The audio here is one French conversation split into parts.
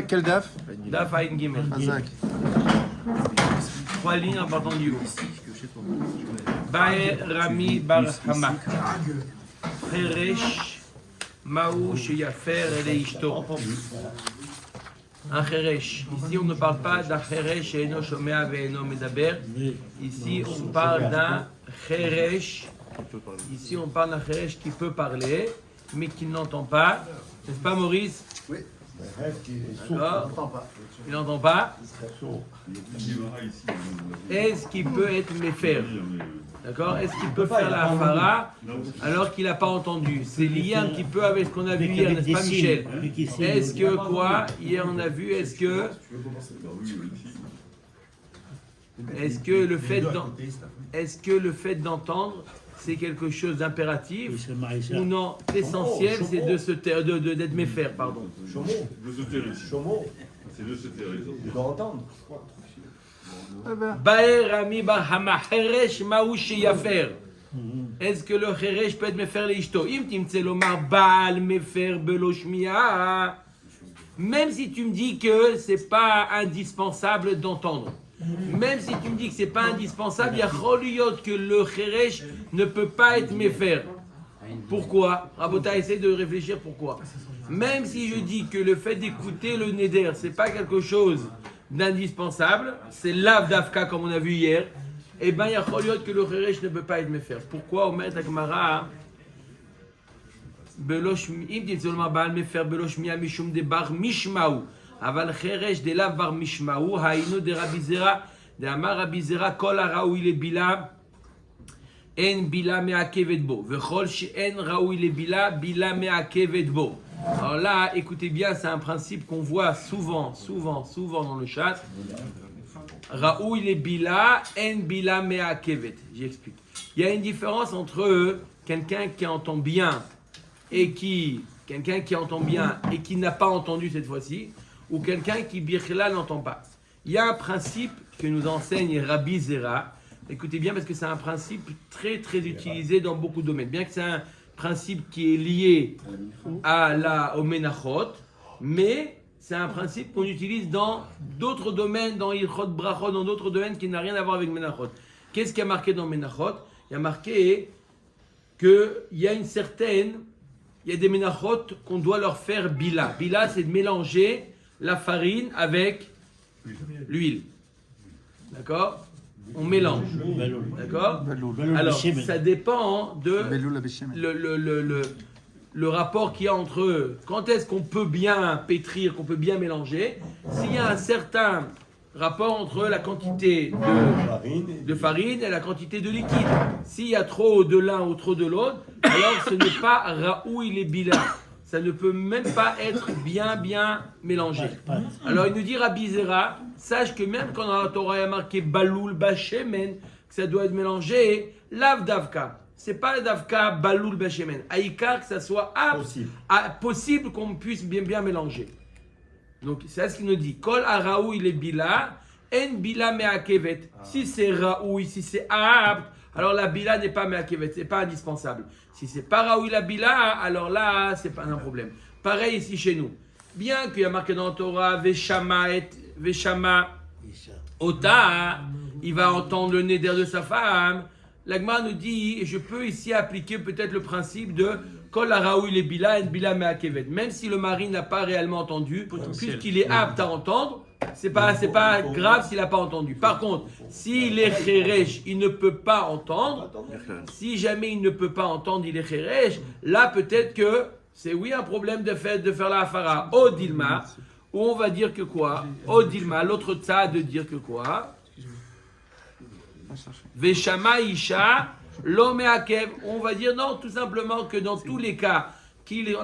Quel DAF? Daf Aïn Gimel. Azak. 3 lignes en partant du haut. Bae Rami Bar Hamak. Cheresh Maou Sheyafer Ele Ishto. Un Cheresh. Ici, on ne parle pas d'un Cheresh Eno Shomea Ve'eno Medaber. Ici, on parle d'un Cheresh. Ici, on parle d'un Cheresh qui peut parler, mais qui n'entend pas. N'est-ce pas, Maurice? Oui. D'accord. Il n'entend pas. Est-ce qu'il peut être méfer? D'accord. Est-ce qu'il peut faire la hafara alors qu'il n'a pas entendu? C'est lié un petit peu avec ce qu'on a vu hier, n'est-ce pas, Michel? Est-ce que quoi? Hier on a vu, est-ce que le fait d'entendre c'est quelque chose d'impératif ou non? L'essentiel c'est d'être méfer, pardon. C'est de se taire. Il doit entendre. Baer Rami Bahama Cheresh Maouche Yafer. Est-ce que le Cheresh peut être méfer les ishto? Im timtse lomar Baal méfer beloshmia. Même si tu me dis que c'est pas indispensable d'entendre. Même si tu me dis que c'est pas indispensable, il y a choliyot que le Cheresh ne peut pas être méfer. Pourquoi? Rabota, essaie de réfléchir pourquoi. Même si je dis que le fait d'écouter le neder, c'est pas quelque chose d'indispensable, c'est l'av d'Afka comme on a vu hier, et bien il y a choliyot que le Cheresh ne peut pas être méfer. Pourquoi on met Akmara im titzulma baal mefer beloshmia mishum de bar mishmaou. Aval Cheresh de lav bar mishmaou, haïno de Rabbi Zera, de Amar Rabbi Zera, kol haraoui le bila, en bila me'akevet bo. Vechol she'en raoui le bila, bila me'akevet bo. Alors là, écoutez bien, c'est un principe qu'on voit souvent dans le chat. Raoui le bila, en bila me'akevet. J'explique. Il y a une différence entre quelqu'un qui entend bien et qui n'a pas entendu cette fois-ci, ou quelqu'un qui birchla n'entend pas. Il y a un principe que nous enseigne Rabbi Zera. Écoutez bien parce que c'est un principe très très utilisé dans beaucoup de domaines. Bien que c'est un principe qui est lié au Menachot, mais c'est un principe qu'on utilise dans d'autres domaines, dans Ilchot Brachot, dans d'autres domaines qui n'ont rien à voir avec Menachot. Qu'est-ce qui a marqué dans Menachot? Il y a marqué qu'il y a des Menachot qu'on doit leur faire bila. Bila, c'est de mélanger la farine avec l'huile. D'accord? On mélange. D'accord? Alors, ça dépend de le rapport qu'il y a entre eux. Quand est-ce qu'on peut bien pétrir, qu'on peut bien mélanger? S'il y a un certain rapport entre la quantité de farine et la quantité de liquide. S'il y a trop de l'un ou trop de l'autre, alors ce n'est pas raoui les bila. Ça ne peut même pas être bien mélangé. Alors il nous dit Rabbi Zera, sache que même quand dans la Torah il y a marqué baloul bashemen, que ça doit être mélangé, lav davka. C'est pas davka baloul bashemen. Aïkar que ça soit possible qu'on puisse bien mélanger. Donc c'est ce qu'il nous dit. Kol araoui le bila, en bila me'akevet. Si c'est raoui, si c'est apt, alors la bila n'est pas me'akevet, c'est pas indispensable. Si c'est pas raoui la bila, alors là, c'est pas un problème. Pareil ici chez nous. Bien qu'il y a marqué dans la Torah, Veshama Ota, il va entendre le neder de sa femme. L'Agma nous dit, je peux ici appliquer peut-être le principe de Kol haraoui le bila en bila me'akevet. Même si le mari n'a pas réellement entendu, puisqu'il est apte à entendre, c'est pas grave s'il n'a pas entendu. Par contre, s'il est cheresh, il ne peut pas entendre. Si jamais il ne peut pas entendre, il est cheresh. Là, peut-être que c'est un problème de faire la hafara. Au dilma, où on va dire que quoi? Au dilma, l'autre tsa de dire que quoi? Veshama isha lo me'akev. On va dire non, tout simplement que dans tous les cas qu'il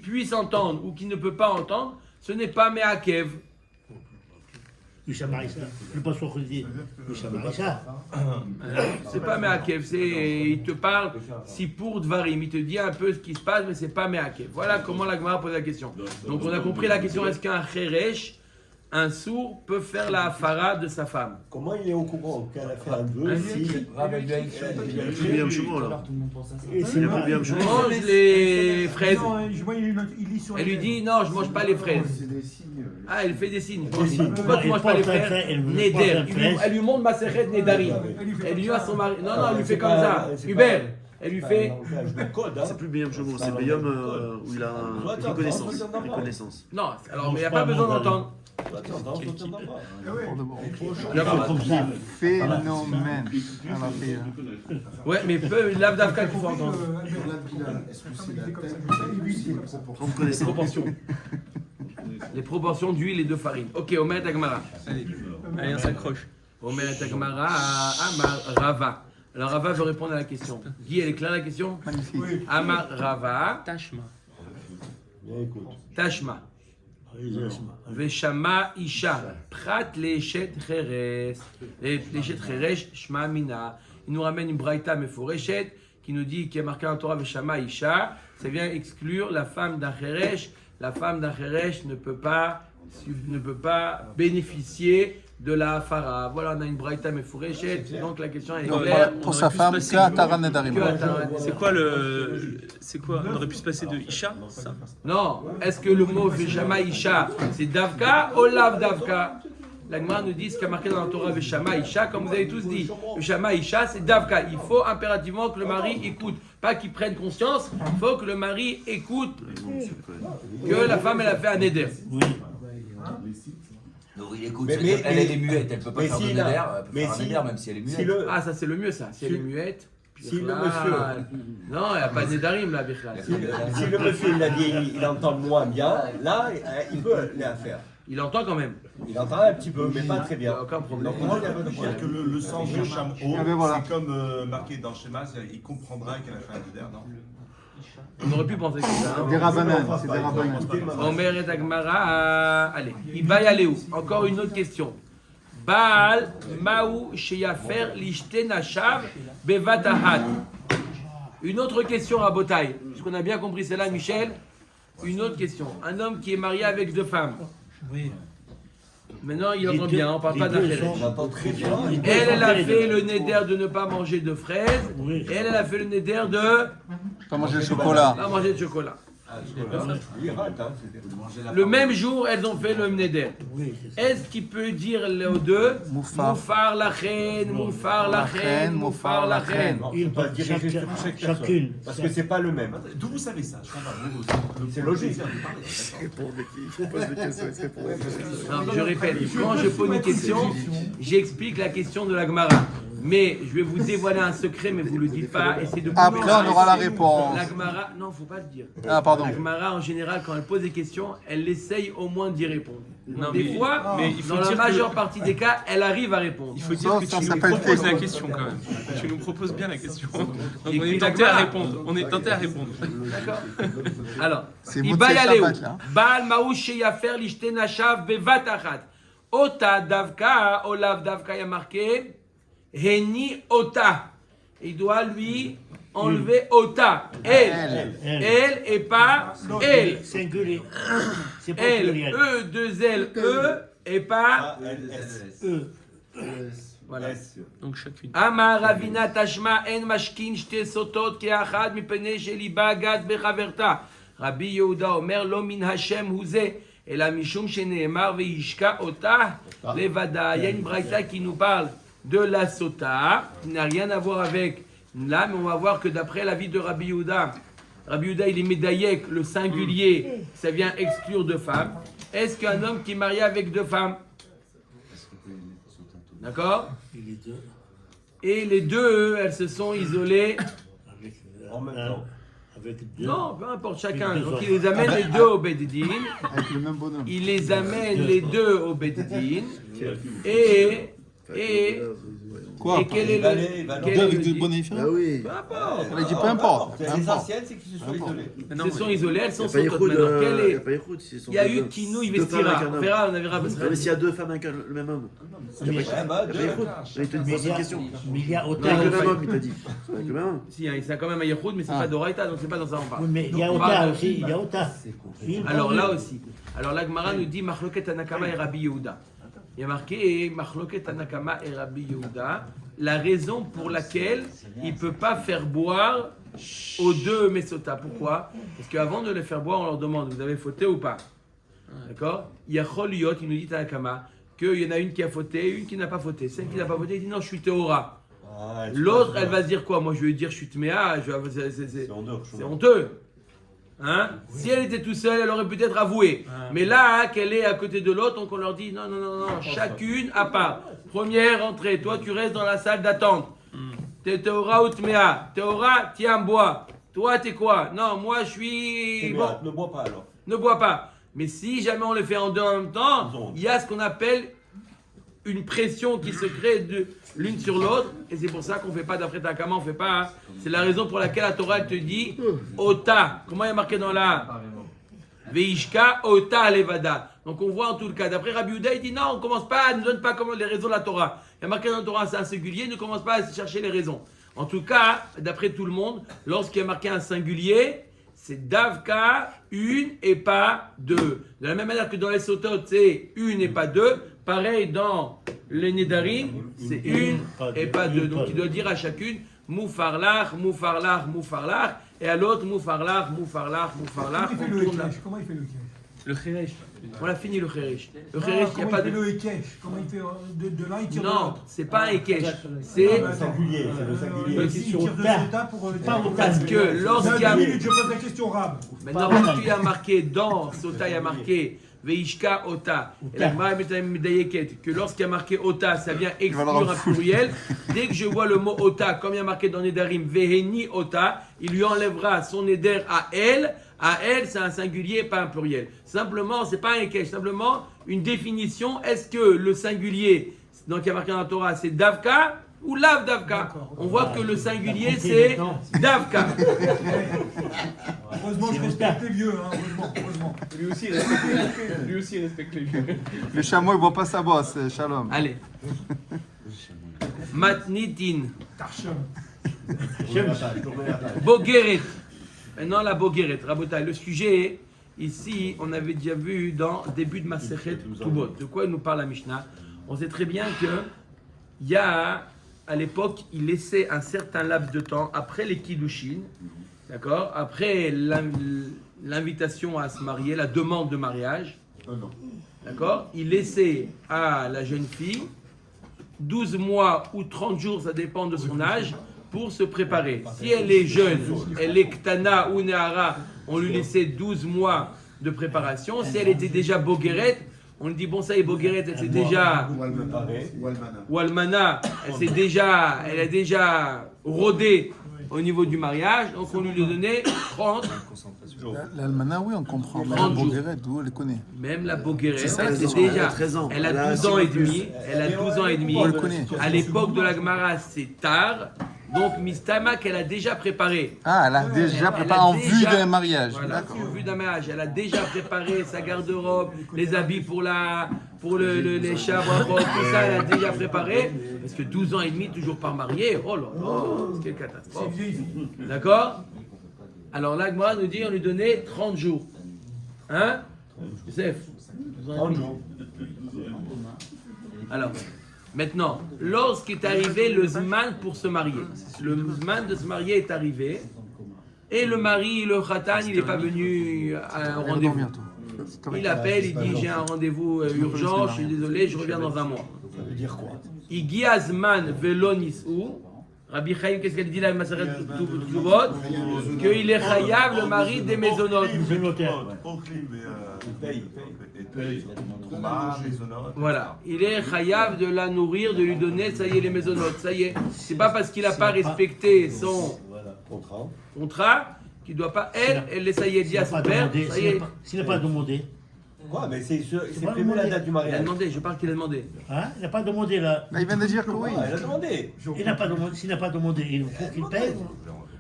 puisse entendre ou qu'il ne peut pas entendre, ce n'est pas me'akev. C'est pas Me'akev, il te parle si pour Dvarim, il te dit un peu ce qui se passe, mais c'est pas Me'akev. Voilà comment la Gemara pose la question. Donc on a compris la question, est-ce qu'un Cheresh un sourd peut faire la hafara de sa femme. Comment il est au courant qu'elle a fait un vœu si... Bien Shimon, alors. Et c'est Il a bien Shimon. Mange les fraises. Il lit sur Elle lui dit non, je mange pas les fraises. Ah, elle fait des signes. signes. Pourquoi tu manges pas les fraises? Elle veut Neder. pas faire fraise. Elle lui montre ma serrette Nedarim. Elle lui dit à son mari. Non, non, elle lui fait comme ça. Hubert, elle lui fait. C'est plus Biyam Shimon, c'est Biyam où il a reconnaissance. Non, alors, mais il n'y a pas besoin d'entendre. Comme ça. Phénomène. Ouais, mais peu, lave d'Afka qu'il faut entendre. Les proportions. Les proportions d'huile et de farine. Ok, Omer et Agmara. Allez, on s'accroche. Omer et Agmara, Amar Rava. Alors Rava veut répondre à la question. Guy, elle est claire la question? Magnifique. Amar Rava, Tashma. Tashma. Veshama Isha. Prat Leshet Cheres. Leshet Cheresh, Shma Mina. Il nous ramène une braïta meforeshet qui nous dit qu'il y a marqué en Torah Veshama Isha. Ça vient exclure la femme d'un Cheresh. La femme d'un Cheresh ne peut pas bénéficier de la Hafara. Voilà, on a une braïta meforeshet. Donc la question est claire. Pour sa femme, que Ataran Nedarim. C'est quoi On aurait pu se passer de Isha, ça? Non, est-ce que le mot Veshama Isha, c'est Davka ou Lav Davka? La Gemara nous dit ce qu'a marqué dans la Torah Veshama Isha, comme vous avez tous dit. Veshama Isha, c'est Davka. Il faut impérativement que le mari écoute. Pas qu'il prenne conscience, il faut que le mari écoute que la femme, elle a fait un éder. Non, il écoute, Mais- elle est muette, elle peut pas mais faire de si, neder, là, elle peut mais faire un si- neder même si elle est muette. Si le, Ah, ça c'est le mieux ça. Si elle est muette. si le là, monsieur... Non, il n'y a pas de Nedarim là, Bichlal. Si le monsieur il a dit, il entend moins bien, là, il peut la faire. Il entend quand même. Il entend un petit peu, mais pas très Il n'y a bien. aucun problème. Donc, moi, il y a pas de dire problème. que le sens de Shamo, Ah ben voilà. c'est comme marqué dans le schéma, il comprendra qu'elle a fait un neder, non? On aurait pu penser que ça. Des rabanan, c'est des rabanan. Omer et Agmara. Allez, il va y aller où? Encore une autre question. Baal Maou Sheyafer Lishte Nashav Bevatahat. Une autre question à Botaï. Est-ce qu'on a bien compris celle-là, Michel? Une autre question. Un homme qui est marié avec deux femmes. Oui. Maintenant, il entend bien, on parle pas d'un On Khéresh. entend très bien. Elle a fait le neder de ne pas manger de fraises. Oui. Et elle a fait le neder de Pas manger le chocolat. ne pas manger de chocolat. Il rate, hein. Le même jour, elles ont fait le neder. Oui, c'est ça. Est-ce qu'il peut dire aux deux Moufar. Moufar la reine, Moufar la reine, Moufar la reine? Il peut dire chacune, parce que c'est pas le même. D'où vous savez ça? C'est logique. Non, je répète, quand je pose une question, j'explique la question de la Gemara. Mais je vais vous dévoiler un secret, mais vous ne le dites pas. Essayez de Après, on aura la réponse. La Gemara, non, faut pas le dire. Ah, pardon. La Gemara, en général, quand elle pose des questions, elle essaye au moins d'y répondre. Non, Des mais- fois, mais il faut dans la dire que- majeure partie des cas, elle arrive à répondre. Il faut dire que Ça tu nous s'appelle proposes la techno. question quand même. Tu nous proposes bien la question. Donc on Et est puis tenté à la- répondre. On est tenté à répondre. D'accord. Alors, C'est il Motsei va y aller où? Shabbat, là. Baal Maouche Yafer Lishte Nashav Bevat Achat. Ota Davka, Olav Davka, il y a marqué Heni Ota. Il doit lui enlever Ota. Elle et pas elle. Singulier. C'est pas Elle, pluriel. E, 2 L, E et pas. Voilà. Donc chacune. Amar Ravina Tashma en mashkin shte sotot keachad mipene sheliba gaz bechaverta. Rabbi Yehuda Omer lo min Hashem huze. Et la mishum sheneemar veishka ota levada. Il y a une braïta qui nous parle de la sota, qui n'a rien à voir avec là, mais on va voir que d'après l'avis de Rabbi Yehuda, Rabbi Yehuda il est médaillé, le singulier, ça vient exclure deux femmes. Est-ce qu'un homme qui est marié avec deux femmes, d'accord? Et les deux, elles se sont isolées. En même temps. Avec deux. Non, peu importe chacun. Donc il les amène les deux au Beddin. Avec le même bonhomme. Il les amène les deux au Beddin. Et Quoi? et quel est Il va aller, il va quel Deux est avec le des dit- bonnes différents? Ah oui. Peu importe. Elle a dit peu importe. Peu importe. L'essentiel, c'est qu'ils se sont isolés. Non, Elles se sont isolées, elles Il sont n'y a pas sautantes maintenant. Quel Il n'y a est... pas Yehoud, s'ils sont Il y a deux eu hommes. Kinou, il Deux femmes vestira. avec un On homme. verra, on verra. parce que- Ah, mais s'il y a deux femmes avec le même homme. Ouais, bah, Il n'y a pas deux. Yehoud. Il te Mais pose une question. il y a autant. Avec le Non, même pas- homme, il t'a dit. Avec le même homme. Si, hein, c'est quand même un Yehoud, mais c'est Ah. pas d'Oraita, donc c'est pas dans ça qu'on parle. Oui, mais il y a Donc, on autant parle- aussi. Il y a autant. Alors là aussi. Alors la Gemara nous dit Machloket Tanakama et Rabbi Yehuda. Il y a marqué Machloket Tanakama et Rabbi Yehuda, la raison pour laquelle il ne peut pas faire boire aux deux Mesota. Pourquoi? Parce qu'avant de les faire boire, on leur demande, vous avez fauté ou pas? D'accord? Yachol Liot, il nous dit Tanakama, qu'il y en a une qui a fauté, une qui n'a pas fauté. Celle qui n'a pas fauté, il dit non, je suis Théora. L'autre, elle va se dire quoi? Moi, je vais lui dire, je suis Tméa, c'est honteux. Hein? Si elle était toute seule, elle aurait peut-être avoué. Mais là, qu'elle est à côté de l'autre, donc on leur dit non, chacune à part. Première entrée, toi tu restes dans la salle d'attente. T'es Théora ou Tméa? Théora, tiens, bois. Toi, t'es quoi? Non, moi je suis. Bon. Ne bois pas alors. Ne bois pas. Mais si jamais on les fait en deux en même temps, il y a ce qu'on appelle une pression qui se crée de l'une sur l'autre, et c'est pour ça qu'on ne fait pas d'après Takama, on ne fait pas. Hein. C'est la raison pour laquelle la Torah te dit Ota. Comment il y a marqué dans la Veishka Ota Levada. Donc on voit en tout le cas. D'après Rabbi Yehuda, il dit non, on ne commence pas, ne donne pas les raisons de la Torah. Il y a marqué dans la Torah, c'est un singulier, ne commence pas à chercher les raisons. En tout cas, d'après tout le monde, lorsqu'il y a marqué un singulier, c'est Davka, une et pas deux. De la même manière que dans les Sotot, c'est une et pas deux. Pareil dans les Nédarim, c'est une et pas deux. Donc il doit dire à chacune Moufarlach, Moufarlach, Moufarlach, et à l'autre Moufarlach, Moufarlach, Moufarlach. Comment il fait le Kesh? Le Kheresh. On a fini le Kheresh. Le Kheresh, il n'y a pas de. Le Ekesh. Comment il fait de l'un, il tire de Non, l'autre. c'est pas un Ekesh. C'est le singulier. C'est le singulier. Il tire de Sota pour parce que lorsqu'il y a. Je pose la question Rab. Maintenant, parce qu'il y a marqué dans Sota, il y a marqué Veishka Ota. Et la Gemara Medayeket, que lorsqu'il y a marqué Ota, ça vient exclure un pluriel. Dès que je vois le mot Ota, comme il y a marqué dans Nedarim, Veheni Ota, il lui enlèvera son Neder à elle. À elle, c'est un singulier, pas un pluriel. Simplement, c'est pas un Ekesh, simplement une définition. Est-ce que le singulier, donc il y a marqué dans la Torah, c'est Davka ou Lav Davka? On voit que le singulier, c'est Davka. Heureusement, je respecte les vieux. Heureusement. Lui aussi, il respecte les vieux. Le chameau, il ne voit pas sa bosse, Shalom. Allez. Matnitin. Tarchum. Bogeret. Maintenant, la Bogeret. Rabotai, le sujet, ici, on avait déjà vu dans le début de Masechet Tubot. De quoi il nous parle la Mishnah? On sait très bien que il y a, à l'époque, il laissait un certain laps de temps après les Kiddushin, d'accord, après l'invitation à se marier, la demande de mariage, d'accord, il laissait à la jeune fille 12 mois ou 30 jours, ça dépend de son âge, pour se préparer. Si elle est jeune, elle est Ktana ou Nehara, on lui laissait 12 mois de préparation. Si elle était déjà Bogeret, on lui dit bon ça y est, Bogeret, elle s'est déjà... Ou Almana, elle a déjà rodé au niveau du mariage, donc on lui donnait 30 L'Almana, oui, on comprend. Mais la 30 jours. Bogueret, d'où elle connaît? Même la Bogeret, C'est ça, elle elle a c'est 13 ans, déjà, elle a 13 ans. elle a Elle a 12 ans et 6 demi, elle a 12 ans et demi. On le connaît. À l'époque de la Gemara, c'est tard, donc Mistama qu'elle a déjà préparé. Ah, elle a déjà préparé en vue d'un mariage. Voilà, D'accord. en vue d'un mariage, elle a déjà préparé sa garde-robe, les habits pour les chats, tout ça, elle a déjà préparé. Parce que 12 ans et demi, toujours pas marié, oh là là, quelle catastrophe. D'accord? Alors là, Gemara nous dit on lui donnait 30 jours. Hein? Youssef? 30 jours. Alors, maintenant, lorsqu'est arrivé le Zman pour se marier, le Zman de se marier est arrivé, et le mari, le Khatan, il n'est pas venu à un rendez-vous. Il appelle, il dit j'ai un rendez-vous urgent, je suis désolé, je reviens dans un mois. Ça veut dire quoi? Igi Zman velonisou. Rabbi Chaim, qu'est-ce qu'elle dit là, Maseret Tubot? Qu'il est chayav, le mari des maisonnotes. Voilà, il est chayav de la nourrir, de lui donner, ça y est, les maisonnotes, ça y est. C'est pas parce qu'il n'a pas respecté son contrat qu'il ne doit pas, elle, ça y est, dit à son père, ça y est. S'il n'a pas demandé. Quoi? Mais c'est prévu la date du Il a mariage. demandé, je parle qu'il a demandé. Hein? Il n'a pas demandé là. Là, il vient de dire que oui. Elle a demandé. Il n'a pas demandé. S'il n'a pas demandé, il faut qu'il paye.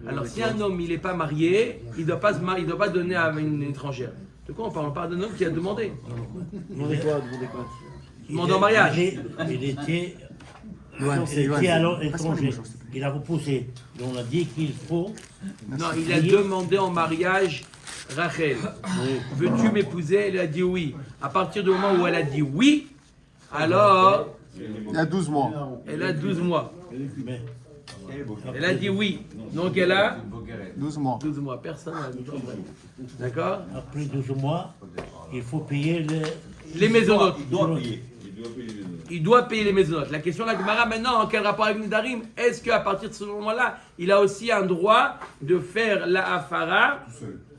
Alors, si un homme il n'est pas marié, il ne doit pas donner à une étrangère. De quoi on parle? On parle d'un homme qui a demandé. Demandez quoi? Il demande en mariage. Il était Il Johan, était à passe-moi le l'étranger. bonjour, s'il te plaît. Il a repoussé. Donc on a dit qu'il faut. Non, il a demandé en mariage Rachel. Veux-tu m'épouser? Elle a dit oui. À partir du moment où elle a dit oui, alors Il y a 12 mois. elle a 12 mois. Mais Elle a dit oui. Donc elle a 12 mois. 12 mois. Personne n'a dit vrai. D'accord? après 12 mois, il faut payer Les maisonnotes. Il doit payer. Il doit payer les maisonnotes. La question de la Gemara maintenant, en quel rapport avec Nidarim? Est-ce qu'à partir de ce moment-là, il a aussi un droit de faire la Hafara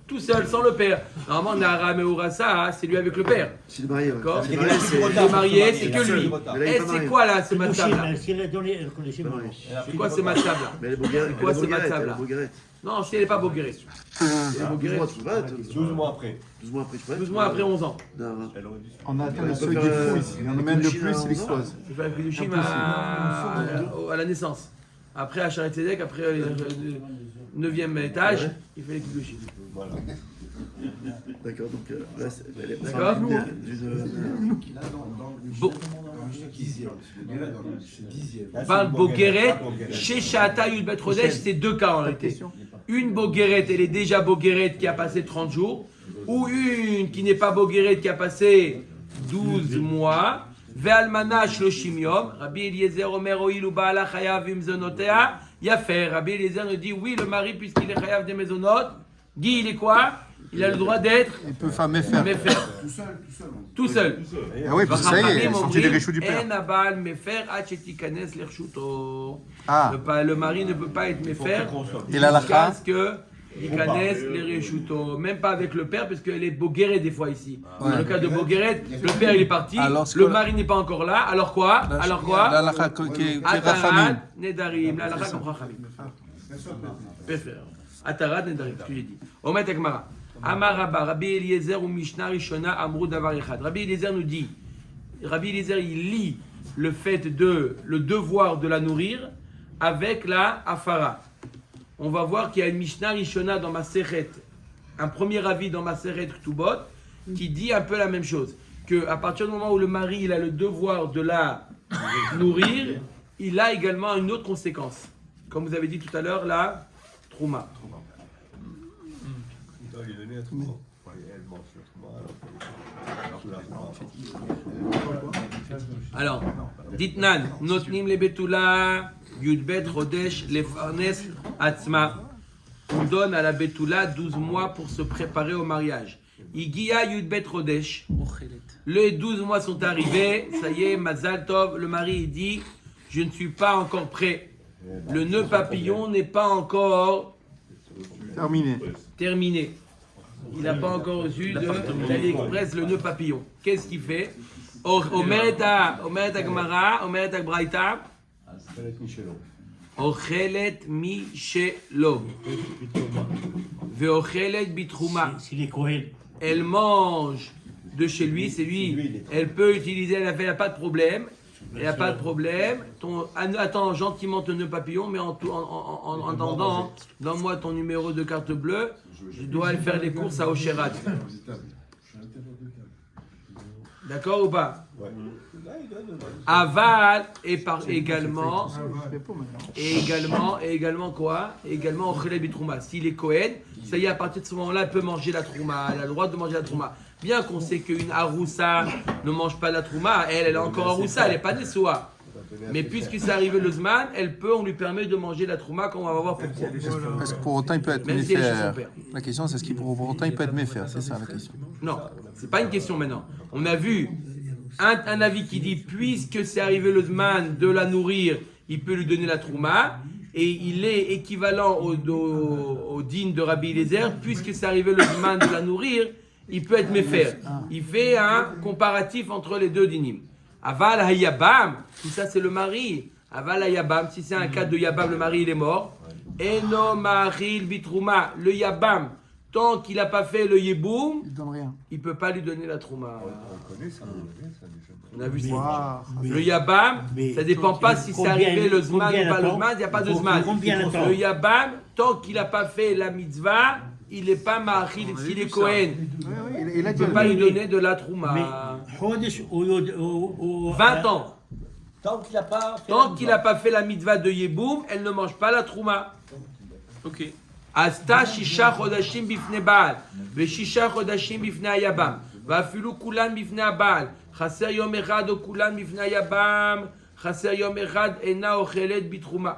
tout seul, sans le père? Normalement, Nahara Meurasa, c'est lui avec le père. S'il est marié, ouais. D'accord? S'il est Il marié, est c'est. Il est marié, c'est que lui. Mais là, il est Et pas c'est marié. quoi là, ce match-là? Mais si elle a donné, elle connaissait mon nom. C'est quoi ce match-là? Mais elle est boguerette. C'est quoi elle est ce boguerette, matzab, elle est là? boguerette. Non, si elle n'est pas Bogueret. 12 mois, tu vas. 12 mois après. 12 mois après, tu vas. 12 mois après 11 ans. Non, On a atteint le peut seuil faire, des fous ici. On amène le Chine plus, à il 11 ans. explose. Il fait un Kiddushim à la naissance. Après, à Sharet Tzedek, après le 9e étage, il fait les Kiddushim. Voilà. D'accord, donc là, elle est D'accord. Bon. On parle Bogueret, chez Shata Yudbet Rodesh, c'est deux cas en réalité. Une Bogueret, elle est déjà Bogueret qui a passé 30 jours, ou une qui n'est pas Bogueret qui a passé 12 mois. Ve'almana shloshim yom. Rabbi Eliezer Omer Oil u'ba'ala chayav imzonotea. Yafer. Rabbi Eliezer nous dit oui, le mari, puisqu'il est chayav des maisonot, Guy, il est quoi? Il a le droit d'être Il peut faire méfaire. Mefer. Tout seul. Ah oui, parce que ça y est, elle est sortie des réchauds du père. En abal mefer ad shetikanes l'ershuto. Ah. Le mari ne peut pas être mefer Et la jusqu'à lacha ce que ikanes les reshuto. Même pas avec le père, parce qu'elle est bogueret des fois ici. Dans le cas de bogueret, le père il est parti, Alors, ce le que- mari n'est pas encore là. Alors quoi? Alors quoi? La lacha qui est Atarat rachamim. nedarim. La lacha comme rachamim. Préfère. Atarat nedarim, ce que j'ai dit. Omet Agmara. Amar Rabba, Rabbi Eliezer ou Mishnah Rishona Amrou Davar Echad. Rabbi Eliezer nous dit, Rabbi Eliezer il lie le fait de, le devoir de la nourrir avec la Afara. On va voir qu'il y a une Mishnah Rishona dans Maseret, un premier avis dans Maseret Ktubot, qui dit un peu la même chose. Qu'à partir du moment où le mari il a le devoir de la nourrir, il a également une autre conséquence. Comme vous avez dit tout à l'heure, la Trouma. Il est donné un truc. Elle mange le Alors, Ditnan, Notnim le Betula, Yudbet Rodesh, le Farnes Atzma. On donne à la Betula 12 mois pour se préparer au mariage. Igia Yudbet Rodesh. Les 12 mois sont arrivés, ça y est, Mazal Tov, le mari il dit, je ne suis pas encore prêt. Le nœud papillon n'est pas encore Terminé. terminé. Il n'a pas encore reçu de l'Aliexpress le nœud papillon. Qu'est-ce qu'il fait? Omeret Agmara, Omeret Agbraïta, Ochelet Mishelo, Veochelet Bitrouma. S'il est Cohen, Elle mange de chez lui, c'est lui. Elle peut utiliser, elle n'a pas de problème. Elle n'a pas de problème. Attends gentiment ton nœud papillon, mais en attendant, donne-moi ton numéro de carte bleue. Je dois aller faire les courses à Ocherat. D'accord ou pas? Aval et par également quoi? Également Ochelet Bitrouma. S'il est Cohen, ça y est, à partir de ce moment-là, elle peut manger la trouma. Elle a le droit de manger la trouma. Bien qu'on sait qu'une Aroussa ne mange pas la trouma, elle est encore Aroussa, elle n'est pas Nessoa. Mais puisque c'est arrivé le Zman, on lui permet de manger la trouma, qu'on va voir pourquoi. Est-ce que pour autant il peut être Même si elle est chez son méfaire? père. La question c'est est-ce qu'il pour autant il peut être méfaire? C'est ça la question. Non, c'est pas une question maintenant. On a vu un avis qui dit, puisque c'est arrivé le Zman de la nourrir, il peut lui donner la trouma. Et il est équivalent au din de Rabbi Eliezer, puisque c'est arrivé le Zman de la nourrir, il peut être méfaire. Il fait un comparatif entre les deux dinim. Aval hayabam, si ça c'est le mari. Aval hayabam, si c'est un cas de yabam, le mari il est mort. Eno maril bitrouma, le yabam, tant qu'il n'a pas fait le yeboum, Il donne rien. il ne peut pas lui donner la trouma. On a vu ça. Waouh. Le yabam, Mais ça ne dépend pas si c'est combien- arrivé le zman combien ou pas le d'attente? zman, il n'y a pas de zman. Combien d'attente? Le yabam, tant qu'il n'a pas fait la mitzvah, il n'est pas mahachil. S'il est Cohen, Il a il dit ne peut pas lui donner de la trouma. mais Chodesh, 20 ans. Tant qu'il n'a pas fait Tant qu'il n'a pas fait la mitzvah de Yeboum, elle ne mange pas la trouma. Ok. Asta shisha chodashim bifne Baal, ושישה חודשים בפני היבם, ואפילו כולן בפני הבעל, חסר יום אחד או כולן בפני היבם, חסר יום אחד אינה אוכלת בתחומה.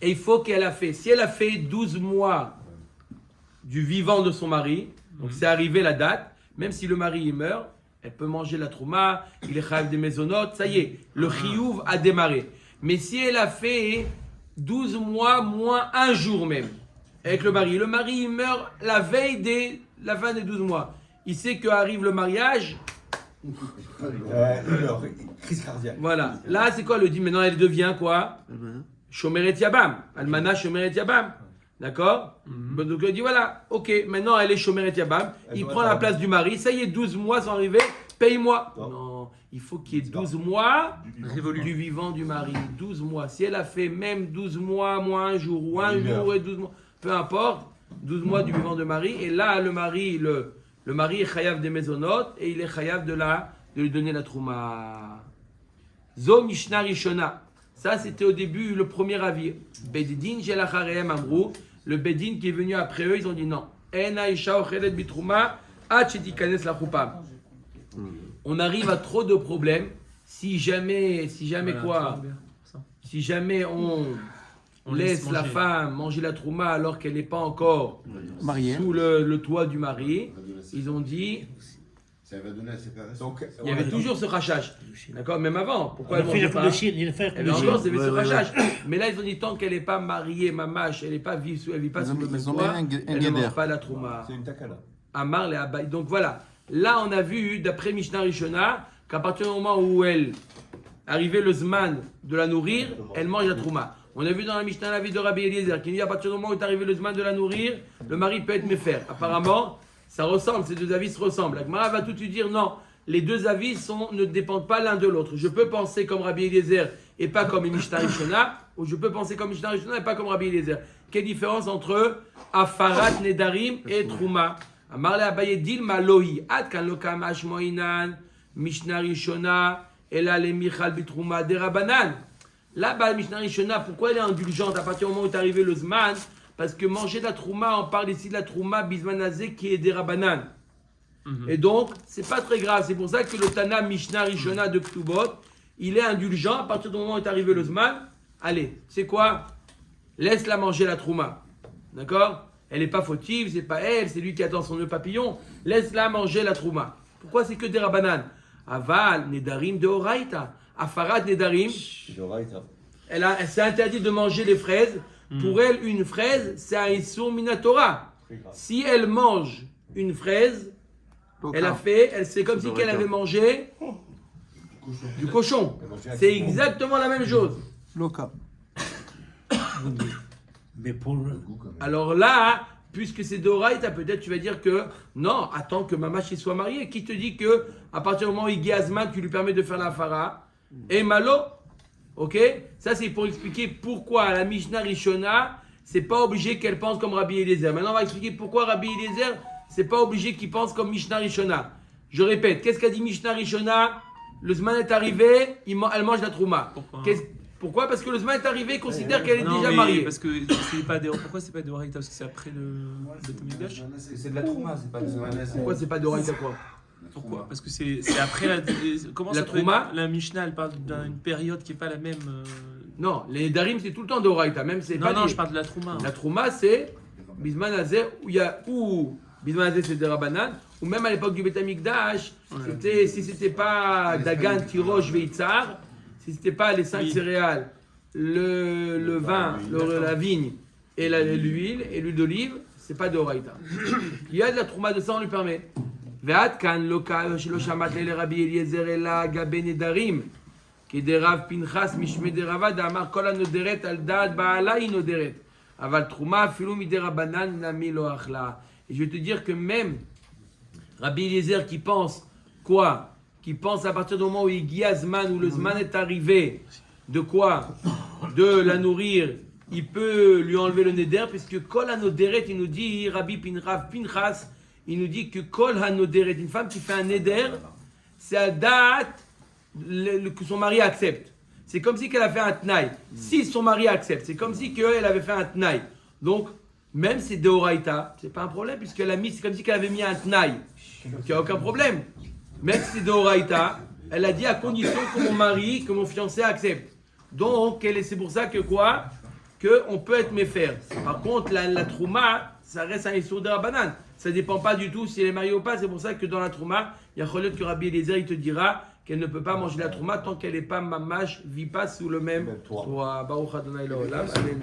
Et il faut qu'elle a fait, si elle a fait 12 mois du vivant de son mari, donc c'est arrivé la date, même si le mari il meurt, elle peut manger la trouma, il est chayav des maisonnotes, ça y est, le chiyuv a démarré. Mais si elle a fait 12 mois moins un jour même, avec le mari il meurt la veille de la fin des 12 mois, il sait qu'arrive le mariage, crise cardiaque. voilà, là c'est quoi le dit maintenant, elle devient quoi? Shomeret Yabam, Almana Shomeret Yabam, d'accord? Donc il dit voilà, ok, maintenant elle est Shomeret Yabam, il prend la place du mari, ça y est, 12 mois sont arrivés, paye-moi. Non, il faut qu'il y ait 12 mois du vivant du mari, 12 mois. Si elle a fait même 12 mois, moins un jour, ou un jour et 12 mois, peu importe, 12 mois du vivant de mari, et là le mari est chayav des maisonnotes, et il est chayav de lui donner la trouma. Zo Mishnah Rishona. Ça, c'était au début le premier avis. Bedin Jelachareem Amrou, le Bedin qui est venu après eux, ils ont dit non. Ena Isha Ochelet Bitrouma, Achitikanes la Choupa. On arrive à trop de problèmes si jamais on laisse la femme manger la trouma alors qu'elle n'est pas encore Mariée. sous le toit du mari. Ils ont dit. Donc, Il y avait toujours ce rachage, d'accord, même avant. Pourquoi Il elle a fait mangeait le pas? Chine, il a fait Elle le avait Chine. encore, il y avait ce rachage. Mais là, ils ont dit tant qu'elle n'est pas mariée, mamache, elle n'est pas vit sous le Ils même ont toit, mis un elle ne mange guédère. pas la trouma. c'est une takana. Amar les Abaye. Donc voilà, là on a vu, d'après Mishnah Rishona, qu'à partir du moment où elle arrivait le zman de la nourrir, elle mange la trouma. On a vu dans la Mishnah la vie de Rabbi Eliezer qui dit à partir du moment où est arrivé le zman de la nourrir, le mari peut être méfer. Apparemment, ça ressemble, ces deux avis se ressemblent. La Gemara va tout de suite dire non, les deux avis ne dépendent pas l'un de l'autre. Je peux penser comme Rabbi Eliezer et pas comme Mishnah Rishona, ou je peux penser comme Mishnah Rishona et pas comme Rabbi Eliezer. Quelle différence entre Afarat Nedarim et Trouma? Amar le Abaye Dilma Lohi, Ad kan lokam ashmoinan, Mishnah Rishona, Ela le Michal Bitrouma de Rabanan. Là-bas, Mishnah Rishona, pourquoi elle est indulgente à partir du moment où est arrivé le Zman? Parce que manger de la Trouma, on parle ici de la Trouma Bismanazé qui est des Rabanan. Et donc, c'est pas très grave. C'est pour ça que le Tana Mishnah Rishona de Ktubot, il est indulgent à partir du moment où est arrivé le Zman. Allez, c'est quoi? Laisse-la manger la Trouma. D'accord? Elle n'est pas fautive, c'est pas elle, c'est lui qui attend son nœud papillon. Laisse-la manger la Trouma. Pourquoi c'est que des Rabanan? Aval, Nedarim de Horaïta. Afarat Nedarim. C'est interdit de manger les fraises. Pour elle, une fraise, c'est un Issur Minatora. Si elle mange une fraise, c'est comme si elle avait mangé du cochon. C'est exactement la même chose. Loca. Mais pour Alors là, puisque c'est d'Oraïta, peut-être tu vas dire que non, attends que Mamash soit mariée. Qui te dit que à partir du moment où il Azman, tu lui permets de faire la fara? Et Malo, ok? Ça c'est pour expliquer pourquoi la Mishnah Rishona, c'est pas obligé qu'elle pense comme Rabbi Eliezer. Maintenant on va expliquer pourquoi Rabbi Eliezer, c'est pas obligé qu'il pense comme Mishnah Rishona. Je répète, qu'est-ce qu'a dit Mishnah Rishona? Le Zman est arrivé, elle mange la trouma. Pourquoi? Parce que le Zman est arrivé, il considère qu'elle est Non, déjà mais mariée. parce que c'est pas des... Pourquoi c'est pas de Horaïta? Parce que c'est après le Betamikdash. C'est de la trouma, c'est pas de Pourquoi c'est pas d'Oraïta quoi? Pourquoi? Parce que c'est après la... Comment La ça peut être- trouma? La Mishnah, elle parle d'une période qui est pas la même... Non, les Darim c'est tout le temps d'Oraïta, même c'est pas Non, lié. je parle de la trouma. La trouma c'est Bisman Hazé où il y a Bisman Hazé c'est des Rabanan, ou même à l'époque du Betamikdash, si c'était pas Dagan, Tirosh, Veitzar, si c'était pas les 5 céréales, le vin, la vigne et l'huile d'olive, c'est pas d'Oraïta. Il y a de la trouma de ça, on lui permet. Ve'at kan lo shamat le Rabbi Eliezer ela gabe nedarim ki de Rav Pinchas mishme de Ravad amar kol hanoderet al da'at ba'ala hi noderet aval trouma afilu midei Rabanan nami lo achla. Et je vais te dire que même Rabbi Eliezer qui pense quoi? Qui pense à partir du moment où il Zman, où le Zman est arrivé, de quoi? De la nourrir, il peut lui enlever le neder, puisque Kol hanoderet, il nous dit, Rabbi Pinchas, il nous dit que Kol hanoderet, une femme qui fait un neder, c'est à date que son mari accepte. C'est comme si qu'elle a fait un tnaï. Si son mari accepte, c'est comme si qu'elle avait fait un tnaï. Donc, même si c'est Deoraita, c'est pas un problème, puisqu'elle a mis, c'est comme si qu'elle avait mis un tnaï. Donc, il n'y a aucun problème. Même si c'est Deoraita, elle a dit à condition que mon mari, que mon fiancé accepte. Donc, c'est pour ça que quoi? Qu'on peut être méfer. Par contre, la trouma, ça reste un issur de la banane. Ça ne dépend pas du tout si elle est mariée ou pas. C'est pour ça que dans la trouma, il y a Cholot que Rabbi Eliezer, il te dira qu'elle ne peut pas manger la trouma tant qu'elle n'est pas mamash, vit pas sous le même toit. Baruch Adonai Leolam. Amen.